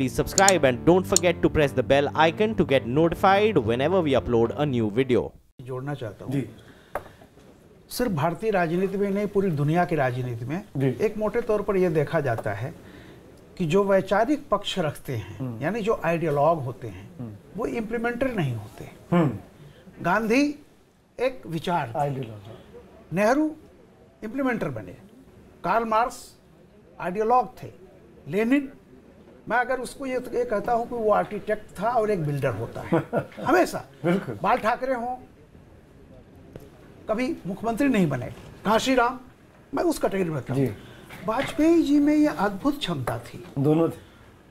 please subscribe and don't forget to press the bell icon to get notified whenever we upload a new video. जोड़ना चाहता हूँ सिर्फ भारतीय राजनीति में नहीं, पूरी दुनिया की राजनीति में एक मोटे तौर पर यह देखा जाता है कि जो वैचारिक पक्ष रखते हैं, यानी जो आइडियोलॉग होते हैं, वो इम्प्लीमेंटर नहीं होते। गांधी एक विचार, नेहरू इम्प्लीमेंटर बने, कार्ल मार्क्स आइडियोलॉग थे, लेनिन, मैं अगर उसको ये कहता हूं कि वो आर्किटेक्ट था और एक बिल्डर होता है हमेशा। बाल ठाकरे हों, कभी मुख्यमंत्री नहीं बने, काशीराम, मैं उस कैटेगरी में था। वाजपेयी जी में ये अद्भुत क्षमता थी, दोनों थे।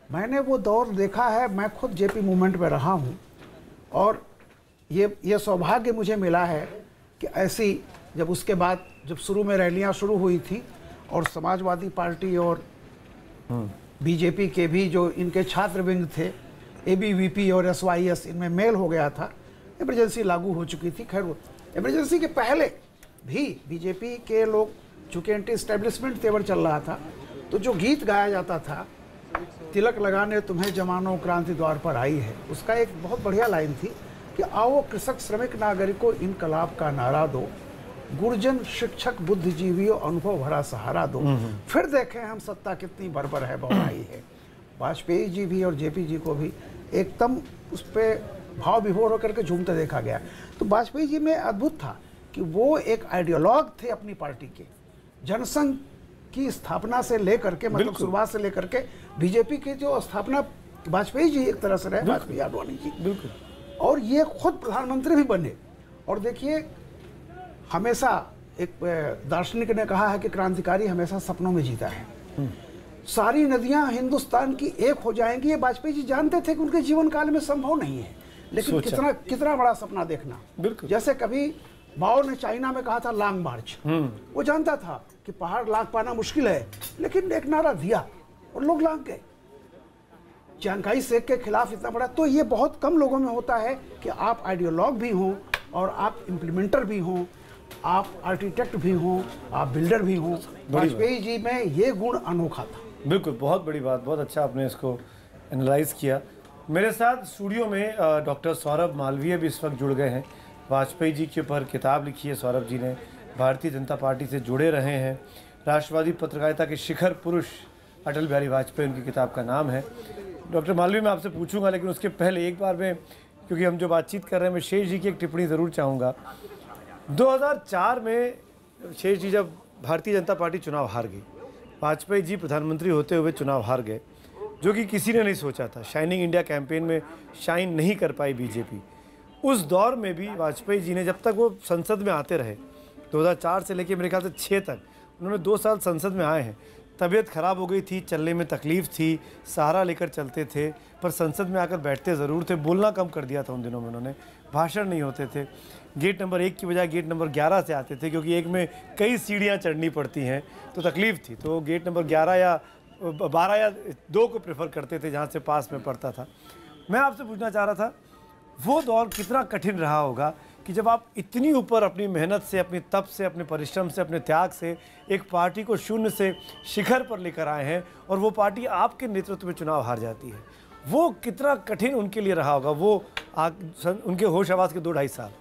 मैंने वो दौर देखा है, मैं खुद जेपी मूवमेंट में रहा हूँ और ये सौभाग्य मुझे मिला है कि ऐसी जब उसके बाद जब शुरू में रैलियाँ शुरू हुई थी और समाजवादी पार्टी और बीजेपी के भी जो इनके छात्र विंग थे, एबीवीपी और एसवाईएस, इनमें मेल हो गया था, इमरजेंसी लागू हो चुकी थी। खैर इमरजेंसी के पहले भी बीजेपी के लोग, चूँकि एंटी एस्टेब्लिशमेंट तेवर चल रहा था, तो जो गीत गाया जाता था, तिलक लगाने तुम्हें जमानों क्रांति द्वार पर आई है, उसका एक बहुत बढ़िया लाइन थी कि आओ कृषक श्रमिक नागरिकों इनकलाब का नारा दो, गुर्जन शिक्षक बुद्धिजीवियों अनुभव भरा सहारा दो, फिर देखें हम सत्ता कितनी बर्बर है, बहुराई है। वाजपेयी जी भी और जेपी जी को भी एकदम उस पर भाव विभोर होकर के झूमते देखा गया। तो वाजपेयी जी में अद्भुत था कि वो एक आइडियोलॉग थे अपनी पार्टी के, जनसंघ की स्थापना से लेकर के, मतलब शुरुआत से लेकर के बीजेपी की जो स्थापना वाजपेयी जी एक तरह से रहे, वाजपेयी आडवाणी जी, और ये खुद प्रधानमंत्री भी बने। और देखिए, हमेशा एक दार्शनिक ने कहा है कि क्रांतिकारी हमेशा सपनों में जीता है। सारी नदियां हिंदुस्तान की एक हो जाएंगी, ये वाजपेयी जी जानते थे कि उनके जीवन काल में संभव नहीं है, लेकिन कितना बड़ा सपना देखना। जैसे कभी माओ ने चाइना में कहा था लॉन्ग मार्च, वो जानता था कि पहाड़ लांघ पाना मुश्किल है, लेकिन एक नारा दिया और लोग लांघ गए। चांगहाई शेख के खिलाफ इतना बड़ा, तो ये बहुत कम लोगों में होता है कि आप आइडियोलॉग भी हों और आप इम्प्लीमेंटर भी हों, आप आर्किटेक्ट भी हों, आप बिल्डर भी हों। वाजपेयी जी में ये गुण अनोखा था। बिल्कुल, बहुत बड़ी बात, बहुत अच्छा आपने इसको एनालाइज किया। मेरे साथ स्टूडियो में डॉक्टर सौरभ मालवीय भी इस वक्त जुड़ गए हैं। वाजपेयी जी के ऊपर किताब लिखी है सौरभ जी ने, भारतीय जनता पार्टी से जुड़े रहे हैं, राष्ट्रवादी पत्रकारिता के शिखर पुरुष अटल बिहारी वाजपेयी उनकी किताब का नाम है। डॉक्टर मालवीय, मैं आपसे पूछूंगा, लेकिन उसके पहले एक बार मैं, क्योंकि हम जो बातचीत कर रहे हैं, मैं शेष जी की एक टिप्पणी ज़रूर चाहूँगा। 2004 में शेष जी जब भारतीय जनता पार्टी चुनाव हार गई, वाजपेयी जी प्रधानमंत्री होते हुए चुनाव हार गए, जो कि किसी ने नहीं सोचा था। शाइनिंग इंडिया कैंपेन में शाइन नहीं कर पाई बीजेपी। उस दौर में भी वाजपेयी जी ने, जब तक वो संसद में आते रहे, 2004 से लेकर मेरे ख्याल से 6 तक, उन्होंने 2 साल संसद में आए हैं। तबीयत ख़राब हो गई थी, चलने में तकलीफ़ थी, सहारा लेकर चलते थे, पर संसद में आकर बैठते ज़रूर थे। बोलना कम कर दिया था उन दिनों में उन्होंने, भाषण नहीं होते थे। गेट नंबर 1 की बजाय गेट नंबर 11 से आते थे, क्योंकि एक में कई सीढ़ियाँ चढ़नी पड़ती हैं, तो तकलीफ़ थी। तो गेट नंबर 11 या 12 या 2 को प्रेफर करते थे, जहाँ से पास में पड़ता था। मैं आपसे पूछना चाह रहा था, वो दौर कितना कठिन रहा होगा कि जब आप इतनी ऊपर अपनी मेहनत से, अपनी तप से, अपने परिश्रम से, अपने त्याग से एक पार्टी को शून्य से शिखर पर लेकर आए हैं, और वो पार्टी आपके नेतृत्व में चुनाव हार जाती है। वो कितना कठिन उनके लिए रहा होगा, वो उनके होश आवाज़ के 2-2.5 साल।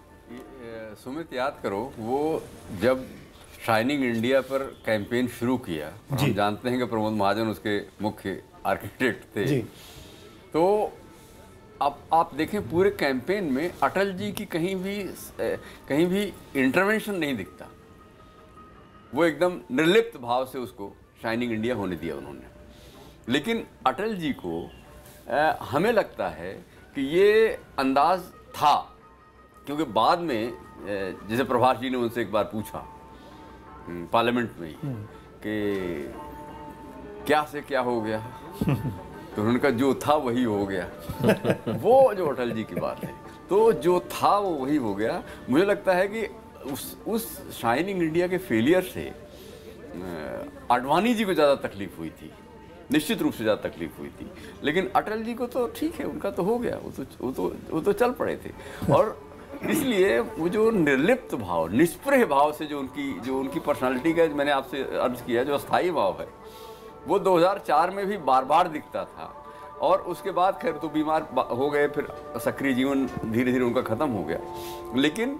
सुमित, याद करो, वो जब शाइनिंग इंडिया पर कैंपेन शुरू किया, हम जानते हैं कि प्रमोद महाजन उसके मुख्य आर्किटेक्ट थे, तो अब आप देखें पूरे कैंपेन में अटल जी की कहीं भी इंटरवेंशन नहीं दिखता। वो एकदम निर्लिप्त भाव से उसको शाइनिंग इंडिया होने दिया उन्होंने। लेकिन अटल जी को हमें लगता है कि ये अंदाज था, क्योंकि बाद में जैसे प्रभाष जी ने उनसे एक बार पूछा पार्लियामेंट में कि क्या से क्या हो गया, तो उनका जो था वही हो गया। वो जो अटल जी की बात है, तो जो था वो वही हो गया। मुझे लगता है कि उस शाइनिंग इंडिया के फेलियर से आडवाणी जी को ज़्यादा तकलीफ हुई थी, निश्चित रूप से ज़्यादा तकलीफ हुई थी। लेकिन अटल जी को तो ठीक है, उनका तो हो गया, वो तो चल पड़े थे। और इसलिए वो जो निर्लिप्त भाव, निष्प्रह भाव से जो उनकी पर्सनालिटी का मैंने आपसे अर्ज किया, जो अस्थायी भाव है, वो 2004 में भी बार बार दिखता था। और उसके बाद खैर तो बीमार हो गए, फिर सक्रिय जीवन धीरे धीरे उनका ख़त्म हो गया। लेकिन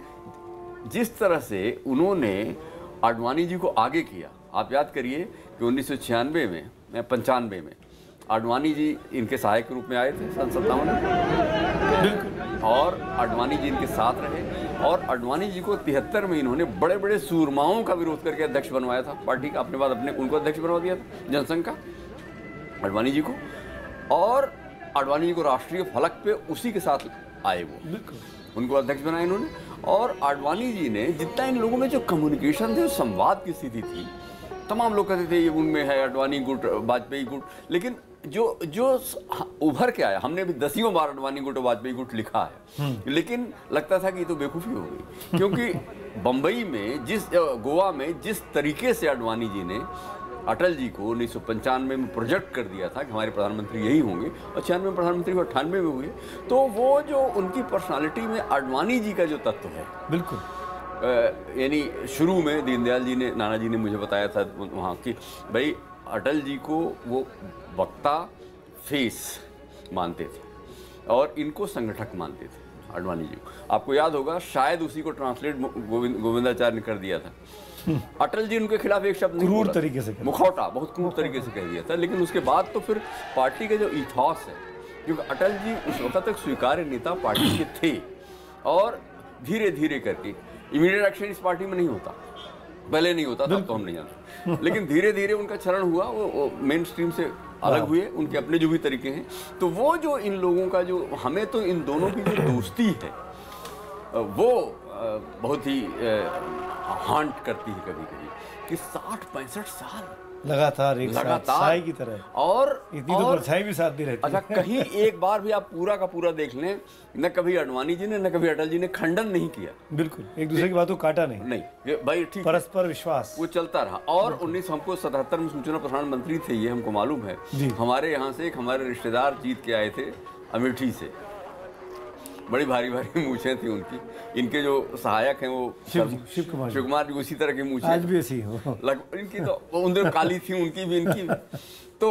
जिस तरह से उन्होंने आडवाणी जी को आगे किया, आप याद करिए कि 1996 में या 95 में आडवाणी जी इनके सहायक के रूप में आए थे सन 57 में, और आडवाणी जी इनके साथ रहे। और आडवाणी जी को 73 में इन्होंने बड़े बड़े सूरमाओं का विरोध करके अध्यक्ष बनवाया था पार्टी का, अपने बाद अपने उनको अध्यक्ष बनवा दिया था जनसंघ का, आडवाणी जी को। और आडवाणी जी को राष्ट्रीय फलक पे उसी के साथ आए, वो उनको अध्यक्ष बनाया इन्होंने। और आडवाणी जी ने जितना इन लोगों में जो कम्युनिकेशन थे, संवाद की स्थिति थी, तमाम लोग कहते थे ये उनमें है, आडवाणी गुट, वाजपेयी गुट, लेकिन जो उभर के आया, हमने भी 10 बार आडवाणी गुट और वाजपेयी गुट लिखा है, लेकिन लगता था कि ये तो बेवकूफ़ी हो गई, क्योंकि बम्बई में गोवा में जिस तरीके से आडवाणी जी ने अटल जी को 1995 में प्रोजेक्ट कर दिया था कि हमारे प्रधानमंत्री यही होंगे, और 96 में प्रधानमंत्री 98 में हुए, तो वो जो उनकी पर्सनालिटी में आडवाणी जी का जो तत्व है, बिल्कुल, यानी शुरू में दीनदयाल जी ने, नाना जी ने मुझे बताया था वहाँ कि भाई अटल जी को वो वक्ता, फेस मानते थे और इनको संगठक मानते थे आडवाणी जी को। आपको याद होगा, शायद उसी को ट्रांसलेट गोविंदाचार्य ने कर दिया था। अटल जी उनके खिलाफ एक शब्द नहीं बोला, तरीके से मुखौटा, बहुत क्रूर तरीके से कह दिया था। लेकिन उसके बाद तो फिर पार्टी के जो इथॉस है, क्योंकि अटल जी उस वक्त तक स्वीकार्य नेता पार्टी के थे, और धीरे धीरे करके इमीडिएट एक्शन इस पार्टी में नहीं होता, पहले नहीं होता था, तो हम नहीं जानते, लेकिन धीरे धीरे उनका चरण हुआ, वो मेन स्ट्रीम से अलग हुए, उनके अपने जो भी तरीके हैं। तो वो जो इन लोगों का जो, हमें तो इन दोनों की जो दोस्ती है वो बहुत ही हांट करती है कभी कभी, कि 60-65 साल लगातार एक साथ की तरह, और इतनी तो परछाई भी साथ नहीं रहती। अच्छा, कहीं एक बार भी आप पूरा का पूरा देख लें, न कभी आडवाणी जी ने न कभी अटल जी ने खंडन नहीं किया, बिल्कुल एक दूसरे की बातों को काटा नहीं भाई, ठीक, परस्पर विश्वास वो चलता रहा। और 1977 में सूचना प्रसारण मंत्री थे, ये हमको मालूम है, हमारे यहाँ से एक हमारे रिश्तेदार जीत के आए थे अमेठी से, बड़ी भारी भारी मूछें थी उनकी, इनके जो सहायक हैं वो शिव कुमार जी, उसी तरह की मूछें आज भी ऐसी हो लगभग, इनकी तो उन दिनों काली थी, उनकी भी इनकी भी। तो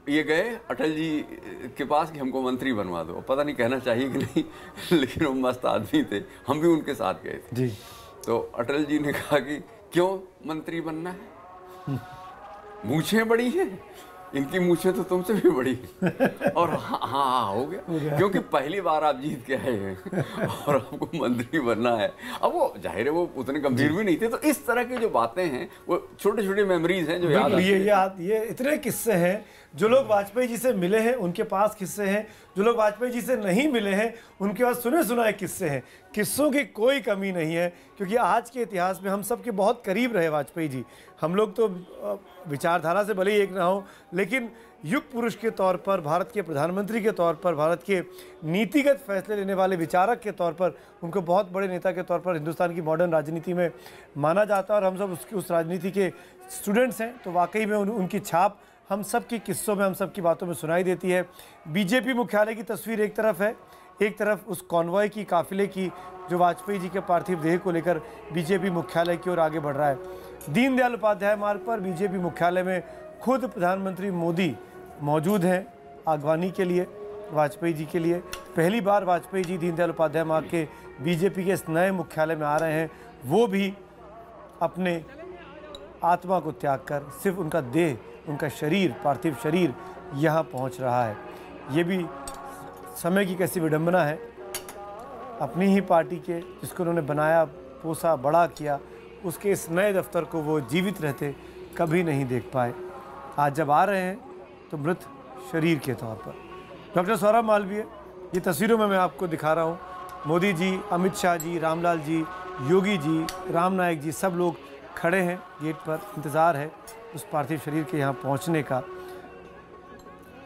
ये गए अटल जी के पास कि हमको मंत्री बनवा दो, पता नहीं कहना चाहिए कि नहीं, लेकिन वो मस्त आदमी थे, हम भी उनके साथ गए थे जी। तो अटल जी ने कहा कि क्यों मंत्री बनना है, मूछें बड़ी हैं, इनकी मूछें तो तुमसे भी बड़ी और हाँ हो गया, क्योंकि पहली बार आप जीत के आए हैं और आपको मंत्री बनना है। अब वो जाहिर है वो उतने गंभीर भी नहीं थे, तो इस तरह की जो बातें हैं वो छोटे छोटे मेमोरीज हैं जो याद ये इतने किस्से हैं, जो लोग वाजपेयी जी से मिले हैं उनके पास किस्से हैं, जो लोग वाजपेयी जी से नहीं मिले हैं उनके पास सुने सुनाए किस्से हैं। किस्सों की कोई कमी नहीं है, क्योंकि आज के इतिहास में हम सब के बहुत करीब रहे वाजपेयी जी। हम लोग तो विचारधारा से भले ही एक ना हो, लेकिन युग पुरुष के तौर पर, भारत के प्रधानमंत्री के तौर पर, भारत के नीतिगत फैसले लेने वाले विचारक के तौर पर, उनको बहुत बड़े नेता के तौर पर हिंदुस्तान की मॉडर्न राजनीति में माना जाता है, और हम सब उस राजनीति के स्टूडेंट्स हैं। तो वाकई में उनकी छाप हम सब की किस्सों में, हम सब की बातों में सुनाई देती है। बीजेपी मुख्यालय की तस्वीर एक तरफ है, एक तरफ उस कॉन्वॉय की, काफिले की, जो वाजपेयी जी के पार्थिव देह को लेकर बीजेपी मुख्यालय की ओर आगे बढ़ रहा है। दीनदयाल उपाध्याय मार्ग पर बीजेपी मुख्यालय में खुद प्रधानमंत्री मोदी मौजूद हैं आगवानी के लिए, वाजपेयी जी के लिए। पहली बार वाजपेयी जी दीनदयाल उपाध्याय मार्ग के बीजेपी के इस नए मुख्यालय में आ रहे हैं, वो भी अपने आत्मा को त्याग कर, सिर्फ उनका देह, उनका शरीर, पार्थिव शरीर यहाँ पहुँच रहा है। ये भी समय की कैसी विडंबना है, अपनी ही पार्टी के, जिसको उन्होंने बनाया, पोसा, बड़ा किया, उसके इस नए दफ्तर को वो जीवित रहते कभी नहीं देख पाए। आज जब आ रहे हैं तो मृत शरीर के तौर पर। डॉक्टर सौरभ मालवीय, ये तस्वीरों में मैं आपको दिखा रहा हूँ, मोदी जी, अमित शाह जी, रामलाल जी, योगी जी, राम नायक जी, सब लोग खड़े हैं गेट पर, इंतज़ार है उस पार्थिव शरीर के यहाँ पहुँचने का।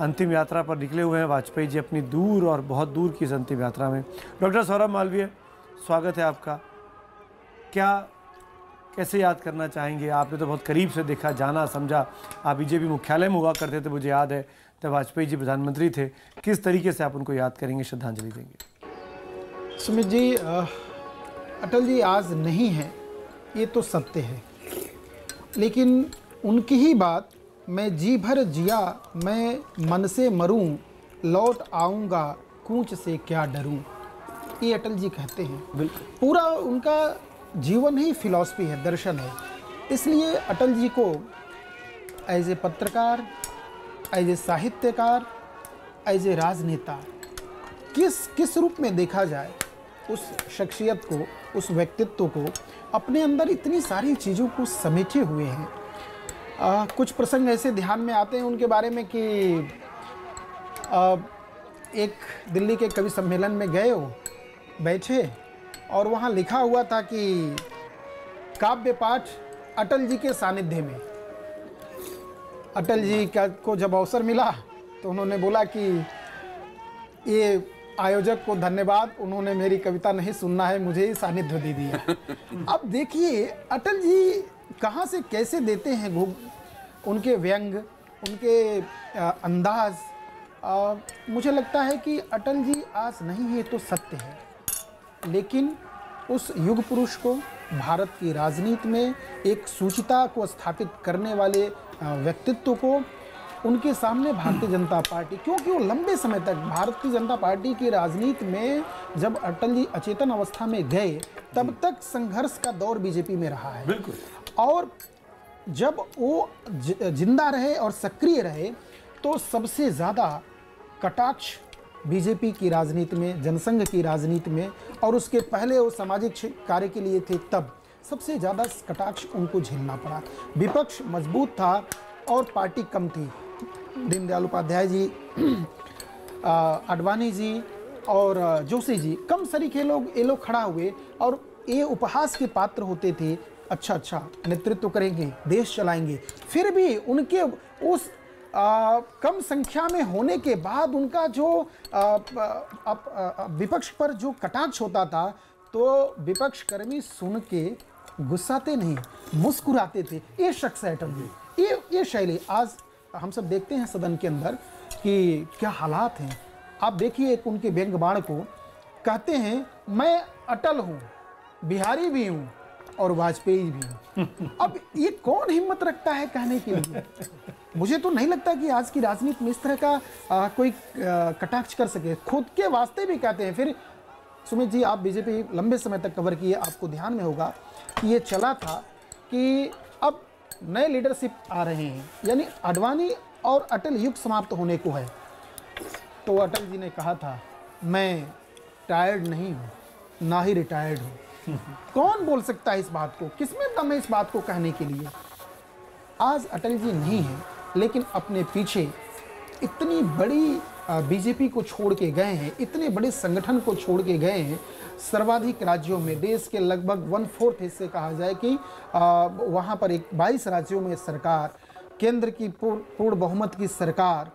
अंतिम यात्रा पर निकले हुए हैं वाजपेयी जी, अपनी दूर और बहुत दूर की इस अंतिम यात्रा में। डॉक्टर सौरभ मालवीय, स्वागत है आपका। कैसे याद करना चाहेंगे? आपने तो बहुत करीब से देखा, जाना, समझा। आप बीजेपी मुख्यालय में हुआ करते थे, मुझे याद है, तब वाजपेयी जी प्रधानमंत्री थे। किस तरीके से आप उनको याद करेंगे, श्रद्धांजलि देंगे? सुमित जी, अटल जी आज नहीं हैं, ये तो सत्य है, लेकिन उनकी ही बात मैं जी भर जिया मैं मन से मरूं, लौट आऊँगा कूच से क्या डरूं। ये अटल जी कहते हैं। पूरा उनका जीवन ही फिलॉसफी है, दर्शन है। इसलिए अटल जी को एज ए पत्रकार, एज ए साहित्यकार, एज ए राजनेता किस रूप में देखा जाए, उस शख्सियत को, उस व्यक्तित्व को अपने अंदर इतनी सारी चीज़ों को समेटे हुए हैं। कुछ प्रसंग ऐसे ध्यान में आते हैं उनके बारे में कि एक दिल्ली के कवि सम्मेलन में गए हो, बैठे और वहाँ लिखा हुआ था कि काव्य पाठ अटल जी के सानिध्य में। अटल जी को जब अवसर मिला तो उन्होंने बोला कि ये आयोजक को धन्यवाद, उन्होंने मेरी कविता नहीं सुनना है, मुझे ही सानिध्य दे दिया। अब देखिए अटल जी कहाँ से कैसे देते हैं उनके व्यंग, उनके अंदाज। मुझे लगता है कि अटल जी आज नहीं है तो सत्य है, लेकिन उस युग पुरुष को, भारत की राजनीति में एक सूचिता को स्थापित करने वाले व्यक्तित्व को, उनके सामने भारतीय जनता पार्टी, क्योंकि वो लंबे समय तक भारतीय जनता पार्टी की राजनीति में, जब अटल जी अचेतन अवस्था में गए तब तक संघर्ष का दौर बीजेपी में रहा है। बिल्कुल। और जब वो जिंदा रहे और सक्रिय रहे तो सबसे ज़्यादा कटाक्ष बीजेपी की राजनीति में, जनसंघ की राजनीति में, और उसके पहले वो सामाजिक कार्य के लिए थे तब सबसे ज़्यादा कटाक्ष उनको झेलना पड़ा। विपक्ष मजबूत था और पार्टी कम थी। दीनदयाल उपाध्याय जी, आडवाणी जी और जोशी जी, कम सरीखे ये लोग खड़ा हुए और ये उपहास के पात्र होते थे। अच्छा नेतृत्व करेंगे, देश चलाएंगे। फिर भी उनके उस कम संख्या में होने के बाद उनका जो विपक्ष पर जो कटाक्ष होता था, तो विपक्ष कर्मी सुन के गुस्साते नहीं, मुस्कुराते थे। ये शख्स है अटल जी। ये शैली आज हम सब देखते हैं सदन के अंदर कि क्या हालात हैं। आप देखिए एक उनके व्यंग्य बाण को, कहते हैं मैं अटल हूँ, बिहारी भी हूँ और वाजपेयी भी हूँ। अब ये कौन हिम्मत रखता है कहने के लिए? मुझे तो नहीं लगता कि आज की राजनीति में इस तरह का कोई कटाक्ष कर सके। खुद के वास्ते भी कहते हैं। फिर सुमित जी, आप बीजेपी लंबे समय तक कवर किए, आपको ध्यान में होगा कि ये चला था कि अब नए लीडरशिप आ रहे हैं, यानी आडवाणी और अटल युग समाप्त होने को है। तो अटल जी ने कहा था मैं टायर्ड नहीं हूँ, ना ही रिटायर्ड हूँ। कौन बोल सकता है इस बात को? किसमें दम है इस बात को कहने के लिए? आज अटल जी नहीं है, लेकिन अपने पीछे इतनी बड़ी बीजेपी को छोड़ के गए हैं, इतने बड़े संगठन को छोड़ के गए हैं। सर्वाधिक राज्यों में, देश के लगभग 1/4 हिस्से कहा जाए कि वहाँ पर 22 राज्यों में सरकार, केंद्र की पूर्ण बहुमत की सरकार।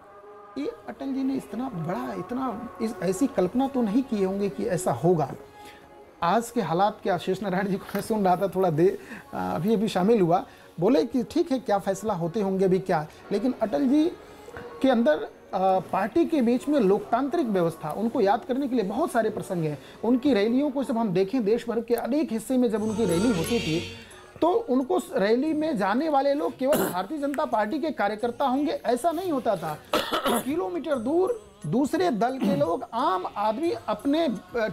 ये अटल जी ने इतना बड़ा, ऐसी कल्पना तो नहीं किए होंगे कि ऐसा होगा। आज के हालात क्या, शेष नारायण जी को मैं सुन रहा था, थोड़ा अभी शामिल हुआ, बोले कि ठीक है क्या फैसला होते होंगे अभी क्या, लेकिन अटल जी के अंदर पार्टी के बीच में लोकतांत्रिक व्यवस्था, उनको याद करने के लिए बहुत सारे प्रसंग हैं। उनकी रैलियों को जब हम देखें, देश भर के अनेक हिस्से में जब उनकी रैली होती थी, तो उनको रैली में जाने वाले लोग केवल भारतीय जनता पार्टी के कार्यकर्ता होंगे ऐसा नहीं होता था। किलोमीटर दूर दूसरे दल के लोग, आम आदमी अपने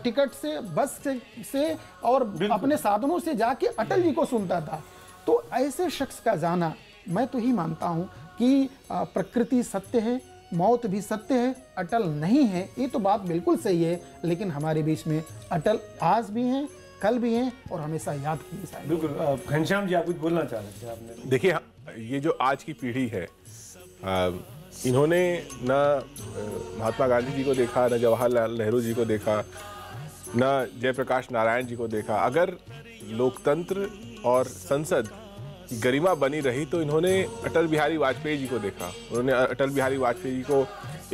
टिकट से, बस से और अपने साधनों से जाके अटल जी को सुनता था। तो ऐसे शख्स का जाना, मैं तो ही मानता हूं कि प्रकृति सत्य है, मौत भी सत्य है। अटल नहीं है, ये तो बात बिल्कुल सही है, लेकिन हमारे बीच में अटल आज भी हैं, कल भी हैं और हमेशा याद किए जाएंगे। बिल्कुल। घनश्याम जी, आप कुछ बोलना चाह रहे थे आपने? देखिए, ये जो आज की पीढ़ी है, इन्होंने ना महात्मा गांधी जी को देखा, ना जवाहरलाल नेहरू जी को देखा, ना जयप्रकाश नारायण जी को देखा। अगर लोकतंत्र और संसद की गरिमा बनी रही तो इन्होंने अटल बिहारी वाजपेयी जी को देखा। उन्होंने अटल बिहारी वाजपेयी जी को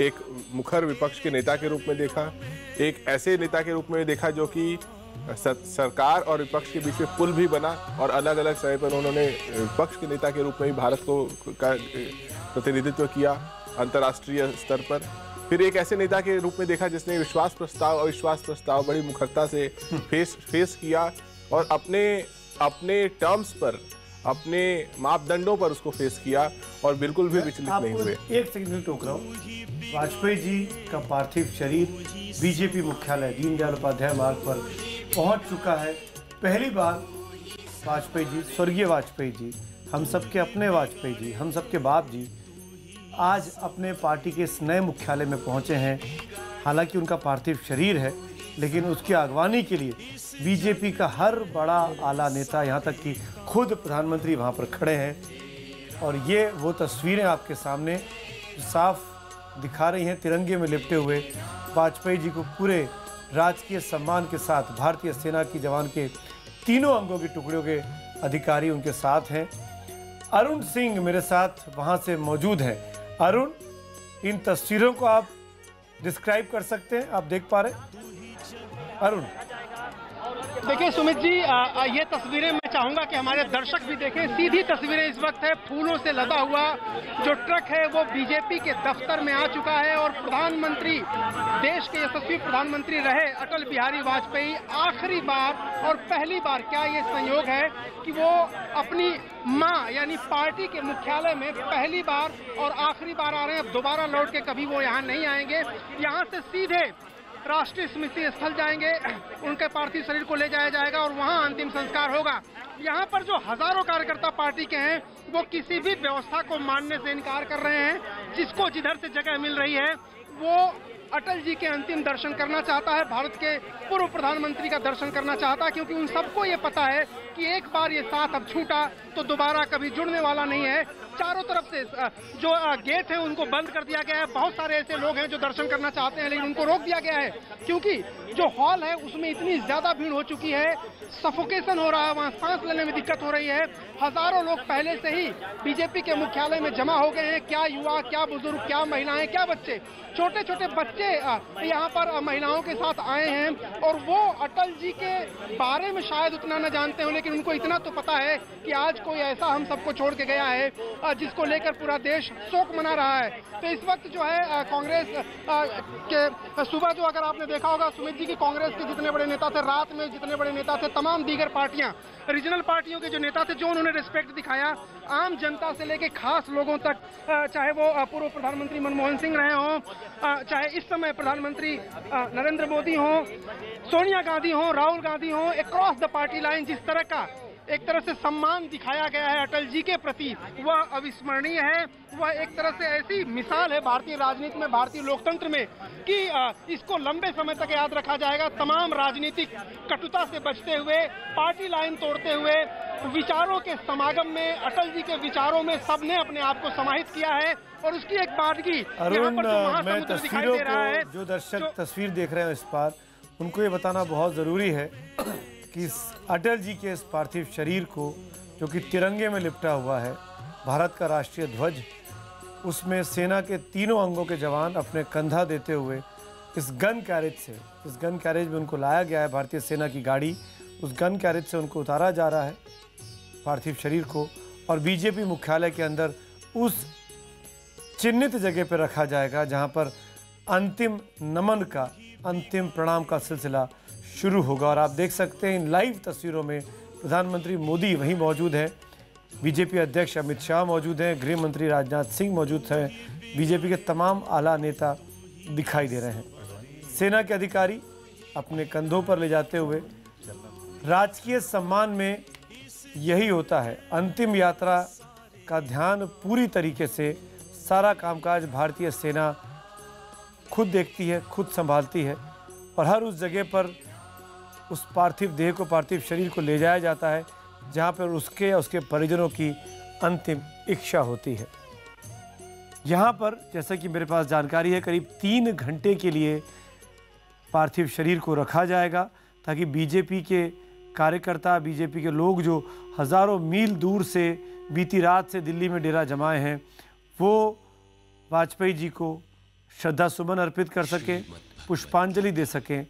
एक मुखर विपक्ष के नेता के रूप में देखा, एक ऐसे नेता के रूप में देखा जो कि सरकार और विपक्ष के बीच में पुल भी बना, और अलग अलग समय पर उन्होंने विपक्ष के नेता के रूप में भी भारत को का प्रतिनिधित्व किया अंतर्राष्ट्रीय स्तर पर। फिर एक ऐसे नेता के रूप में देखा जिसने विश्वास प्रस्ताव, अविश्वास प्रस्ताव बड़ी मुखरता से फेस किया और अपने टर्म्स पर अपने मापदंडों पर उसको फेस किया और बिल्कुल भी विचलित नहीं हुए। एक सेकंड टोक रहा हूँ। वाजपेयी जी का पार्थिव शरीर बीजेपी मुख्यालय दीनदयाल उपाध्याय मार्ग पर पहुंच चुका है। पहली बार वाजपेयी जी, स्वर्गीय वाजपेयी जी, हम सबके अपने वाजपेयी जी, हम सबके बाप जी आज अपने पार्टी के इस नए मुख्यालय में पहुंचे हैं। हालांकि उनका पार्थिव शरीर है, लेकिन उसकी अगवानी के लिए बीजेपी का हर बड़ा आला नेता, यहाँ तक कि खुद प्रधानमंत्री वहाँ पर खड़े हैं। और ये वो तस्वीरें आपके सामने साफ दिखा रही हैं, तिरंगे में लिपटे हुए वाजपेयी जी को पूरे राजकीय सम्मान के साथ भारतीय सेना की जवान के तीनों अंगों की टुकड़ियों के अधिकारी उनके साथ हैं। अरुण सिंह मेरे साथ वहाँ से मौजूद हैं। अरुण, इन तस्वीरों को आप डिस्क्राइब कर सकते हैं? आप देख पा रहे हैं अरुण? देखिए सुमित जी, ये तस्वीरें मैं चाहूंगा कि हमारे दर्शक भी देखें। सीधी तस्वीरें इस वक्त है, फूलों से लदा हुआ जो ट्रक है वो बीजेपी के दफ्तर में आ चुका है और प्रधानमंत्री, देश के यशस्वी प्रधानमंत्री रहे अटल बिहारी वाजपेयी आखिरी बार और पहली बार, क्या ये संयोग है कि वो अपनी मां यानी पार्टी के मुख्यालय में पहली बार और आखिरी बार आ रहे हैं। अब दोबारा लौट के कभी वो यहाँ नहीं आएंगे। यहाँ से सीधे राष्ट्रीय स्मृति स्थल जाएंगे, उनके पार्थिव शरीर को ले जाया जाएगा और वहां अंतिम संस्कार होगा। यहाँ पर जो हजारों कार्यकर्ता पार्टी के हैं वो किसी भी व्यवस्था को मानने से इनकार कर रहे हैं। जिसको जिधर से जगह मिल रही है वो अटल जी के अंतिम दर्शन करना चाहता है, भारत के पूर्व प्रधानमंत्री का दर्शन करना चाहता है, क्योंकि उन सबको ये पता है कि एक बार ये साथ अब छूटा तो दोबारा कभी जुड़ने वाला नहीं है। चारों तरफ से जो गेट है उनको बंद कर दिया गया है। बहुत सारे ऐसे लोग हैं जो दर्शन करना चाहते हैं लेकिन उनको रोक दिया गया है, क्योंकि जो हॉल है उसमें इतनी ज्यादा भीड़ हो चुकी है, सफोकेशन हो रहा है, वहाँ सांस लेने में दिक्कत हो रही है। हजारों लोग पहले से ही बीजेपी के मुख्यालय में जमा हो गए हैं, क्या युवा, क्या बुजुर्ग, क्या महिलाएं, क्या बच्चे, छोटे छोटे बच्चे यहाँ पर महिलाओं के साथ आए हैं और वो अटल जी के बारे में शायद उतना न जानते हो, लेकिन उनको इतना तो पता है कि आज कोई ऐसा हम सबको छोड़ के गया है जिसको लेकर पूरा देश शोक मना रहा है। तो इस वक्त जो है कांग्रेस के सुबह जो अगर आपने देखा होगा सुमित जी की, कांग्रेस के जितने बड़े नेता थे, रात में जितने बड़े नेता थे, तमाम दीगर पार्टियां, रीजनल पार्टियों के जो नेता थे, जो उन्होंने रिस्पेक्ट दिखाया आम जनता से लेके खास लोगों तक, चाहे वो पूर्व प्रधानमंत्री मनमोहन सिंह रहे हों, चाहे इस समय प्रधानमंत्री नरेंद्र मोदी हों, सोनिया गांधी हों, राहुल गांधी हों, अक्रॉस द पार्टी लाइन जिस तरह का एक तरह से सम्मान दिखाया गया है अटल जी के प्रति, वह अविस्मरणीय है। वह एक तरह से ऐसी मिसाल है भारतीय राजनीति में, भारतीय लोकतंत्र में, कि इसको लंबे समय तक याद रखा जाएगा। तमाम राजनीतिक कटुता से बचते हुए, पार्टी लाइन तोड़ते हुए, विचारों के समागम में, अटल जी के विचारों में सबने अपने आप को समाहित किया है। और उसकी एक बादगी यहाँ पर जो महासमुद्र दिखाई दे रहा है, जो दर्शक तस्वीर देख रहे हैं इस पार, उनको ये बताना बहुत ज़रूरी है कि अटल जी के इस पार्थिव शरीर को, जो कि तिरंगे में लिपटा हुआ है, भारत का राष्ट्रीय ध्वज, उसमें सेना के तीनों अंगों के जवान अपने कंधा देते हुए इस गन कैरेज में उनको लाया गया है। भारतीय सेना की गाड़ी, उस गन कैरेज से उनको उतारा जा रहा है पार्थिव शरीर को, और बीजेपी मुख्यालय के अंदर उस चिन्हित जगह पर रखा जाएगा जहां पर अंतिम नमन का, अंतिम प्रणाम का सिलसिला शुरू होगा। और आप देख सकते हैं इन लाइव तस्वीरों में प्रधानमंत्री मोदी वहीं मौजूद हैं, बीजेपी अध्यक्ष अमित शाह मौजूद हैं, गृह मंत्री राजनाथ सिंह मौजूद हैं, बीजेपी के तमाम आला नेता दिखाई दे रहे हैं। सेना के अधिकारी अपने कंधों पर ले जाते हुए, राजकीय सम्मान में यही होता है, अंतिम यात्रा का ध्यान पूरी तरीके से, सारा कामकाज भारतीय सेना खुद देखती है, खुद संभालती है और हर उस जगह पर उस पार्थिव देह को, पार्थिव शरीर को ले जाया जाता है जहाँ पर उसके या उसके परिजनों की अंतिम इच्छा होती है। यहाँ पर जैसा कि मेरे पास जानकारी है, करीब 3 घंटे के लिए पार्थिव शरीर को रखा जाएगा ताकि बीजेपी के कार्यकर्ता, बीजेपी के लोग जो हज़ारों मील दूर से बीती रात से दिल्ली में डेरा जमाए हैं, वो वाजपेयी जी को श्रद्धा सुमन अर्पित कर सकें, पुष्पांजलि दे सकें।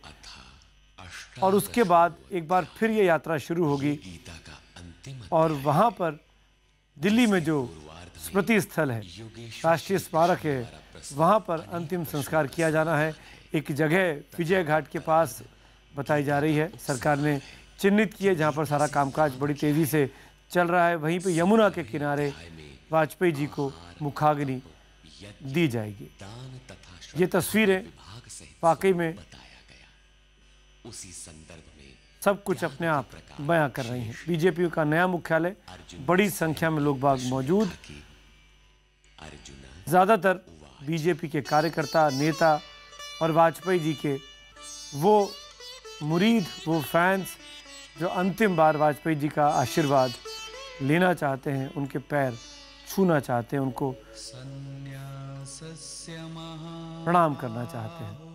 और उसके बाद एक बार फिर ये यात्रा शुरू होगी और वहाँ पर दिल्ली में जो स्मृति स्थल है, राष्ट्रीय स्मारक है, वहाँ पर अंतिम संस्कार किया जाना है। एक जगह विजय घाट के पास बताई जा रही है, सरकार ने चिन्हित की है, जहाँ पर सारा कामकाज बड़ी तेज़ी से चल रहा है, वहीं पे यमुना के किनारे वाजपेयी जी को मुखाग्नि दी जाएगी। ये तस्वीरें वाकई में सब कुछ अपने आप बयां कर रही हैं। बीजेपी का नया मुख्यालय, बड़ी संख्या में लोग बाग मौजूद, ज़्यादातर बीजेपी के कार्यकर्ता, नेता और वाजपेयी जी के वो मुरीद, वो फैंस जो अंतिम बार वाजपेयी जी का आशीर्वाद लेना चाहते हैं, उनके पैर छूना चाहते हैं, उनको प्रणाम करना चाहते हैं।